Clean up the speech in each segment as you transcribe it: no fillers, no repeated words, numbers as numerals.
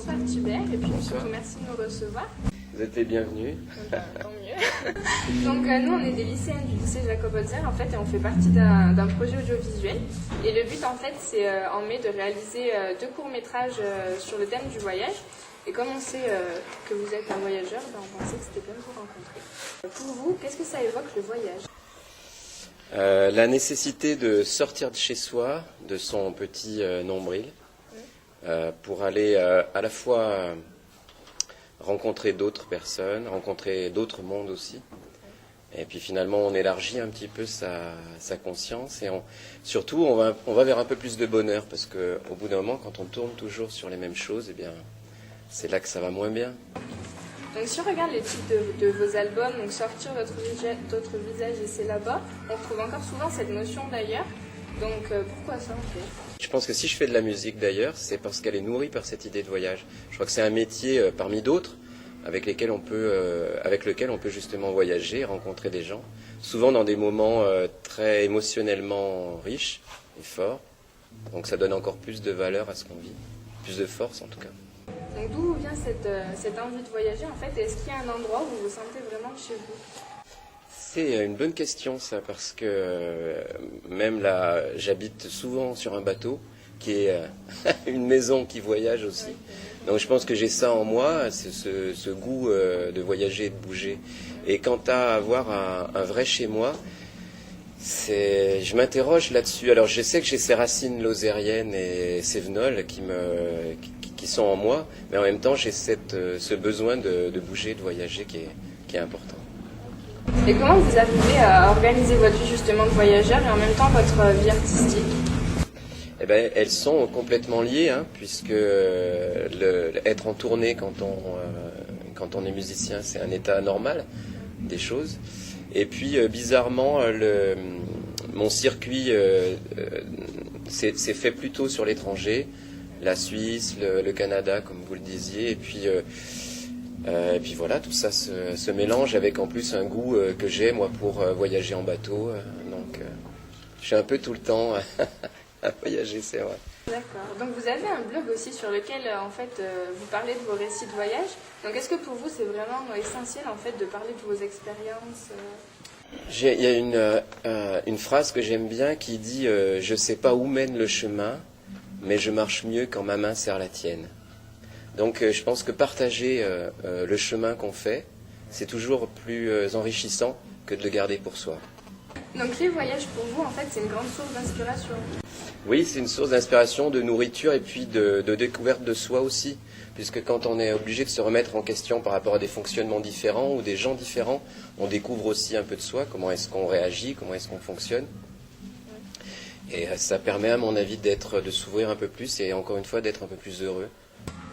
bonsoir Tibère, et puis Bonsoir. surtout merci de nous recevoir. Vous êtes les bienvenus. Tant mieux. Donc nous on est des lycéens du lycée Jacob Holzer en fait et on fait partie d'un projet audiovisuel. Et le but en fait c'est en mai de réaliser 2 courts-métrages sur le thème du voyage. Et comme on sait que vous êtes un voyageur, ben, on pensait que c'était bien de vous rencontrer. Pour vous, qu'est-ce que ça évoque le voyage ? La nécessité de sortir de chez soi, de son petit nombril, pour aller à la fois rencontrer d'autres personnes, rencontrer d'autres mondes aussi. Et puis finalement, on élargit un petit peu sa conscience et surtout, on va vers un peu plus de bonheur parce qu'au bout d'un moment, quand on tourne toujours sur les mêmes choses, eh bien, c'est là que ça va moins bien. Donc si on regarde les titres de vos albums, donc Sortir votre visage et c'est là-bas, on retrouve encore souvent cette notion d'ailleurs. Donc pourquoi ça en fait ? Je pense que si je fais de la musique d'ailleurs, c'est parce qu'elle est nourrie par cette idée de voyage. Je crois que c'est un métier parmi d'autres avec lequel on peut justement voyager, rencontrer des gens, souvent dans des moments très émotionnellement riches et forts. Donc ça donne encore plus de valeur à ce qu'on vit, plus de force en tout cas. Donc d'où vient cette envie de voyager en fait ? Est-ce qu'il y a un endroit où vous vous sentez vraiment chez vous ? C'est une bonne question ça, parce que même là, j'habite souvent sur un bateau, qui est une maison qui voyage aussi. Donc je pense que j'ai ça en moi, ce goût de voyager et de bouger. Et quant à avoir un vrai chez moi, je m'interroge là-dessus. Alors je sais que j'ai ces racines lozériennes et cévenoles qui sont en moi, mais en même temps j'ai ce besoin de bouger, de voyager qui est important. Et comment vous arrivez à organiser votre vie justement de voyageur et en même temps votre vie artistique ? Eh ben, elles sont complètement liées, hein, puisque être en tournée quand on est musicien, c'est un état normal des choses. Et puis bizarrement, mon circuit c'est fait plutôt sur l'étranger, la Suisse, le Canada, comme vous le disiez, et puis voilà, tout ça se mélange avec en plus un goût que j'ai moi pour voyager en bateau. Donc je suis un peu tout le temps à voyager, c'est vrai. D'accord. Donc vous avez un blog aussi sur lequel en fait vous parlez de vos récits de voyage. Donc est-ce que pour vous c'est vraiment essentiel en fait de parler de vos expériences Il y a une phrase que j'aime bien qui dit je sais pas où mène le chemin, mais je marche mieux quand ma main serre la tienne. Donc je pense que partager le chemin qu'on fait, c'est toujours plus enrichissant que de le garder pour soi. Donc les voyages pour vous en fait c'est une grande source d'inspiration. Oui, c'est une source d'inspiration, de nourriture et puis de découverte de soi aussi. Puisque quand on est obligé de se remettre en question par rapport à des fonctionnements différents ou des gens différents, on découvre aussi un peu de soi, comment est-ce qu'on réagit, comment est-ce qu'on fonctionne. Et ça permet à mon avis de s'ouvrir un peu plus et encore une fois d'être un peu plus heureux.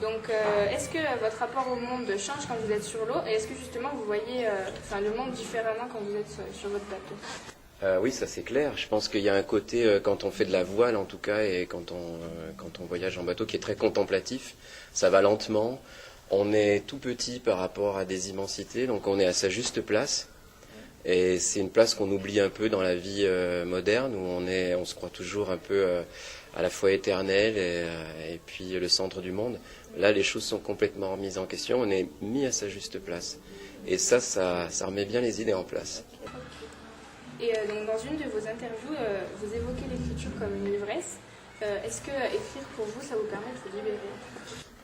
Donc est-ce que votre rapport au monde change quand vous êtes sur l'eau et est-ce que justement vous voyez le monde différemment quand vous êtes sur votre bateau ? Oui, ça c'est clair. Je pense qu'il y a un côté, quand on fait de la voile en tout cas, et quand on voyage en bateau, qui est très contemplatif. Ça va lentement. On est tout petit par rapport à des immensités, donc on est à sa juste place. Et c'est une place qu'on oublie un peu dans la vie moderne, où on se croit toujours un peu à la fois éternel et puis le centre du monde. Là, les choses sont complètement remises en question. On est mis à sa juste place. Et ça remet bien les idées en place. Et donc dans une de vos interviews, vous évoquez l'écriture comme une ivresse. Est-ce que écrire pour vous, ça vous permet de vous libérer ?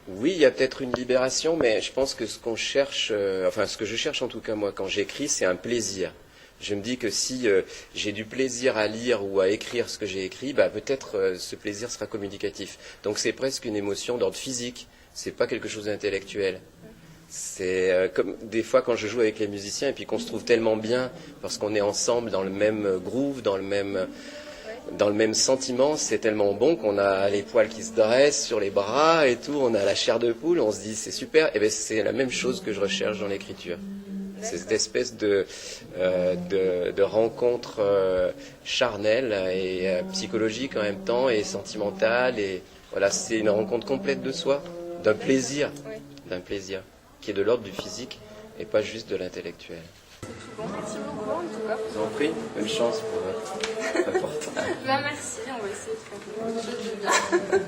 Oui, il y a peut-être une libération, mais je pense que ce qu'on cherche, ce que je cherche en tout cas moi quand j'écris, c'est un plaisir. Je me dis que si j'ai du plaisir à lire ou à écrire ce que j'ai écrit, peut-être ce plaisir sera communicatif. Donc c'est presque une émotion d'ordre physique, c'est pas quelque chose d'intellectuel. C'est comme des fois quand je joue avec les musiciens et puis qu'on se trouve tellement bien parce qu'on est ensemble dans le même groove, dans le même sentiment, c'est tellement bon qu'on a les poils qui se dressent sur les bras et tout, on a la chair de poule, on se dit c'est super. Et bien c'est la même chose que je recherche dans l'écriture. C'est cette espèce de rencontre charnelle et psychologique en même temps et sentimentale. Et voilà, c'est une rencontre complète de soi, d'un plaisir qui est de l'ordre du physique et pas juste de l'intellectuel. Bon, merci beaucoup en tout cas. Je vous en prie, bonne chance pour votre reportage. Merci, on va essayer de faire quelque chose de bien.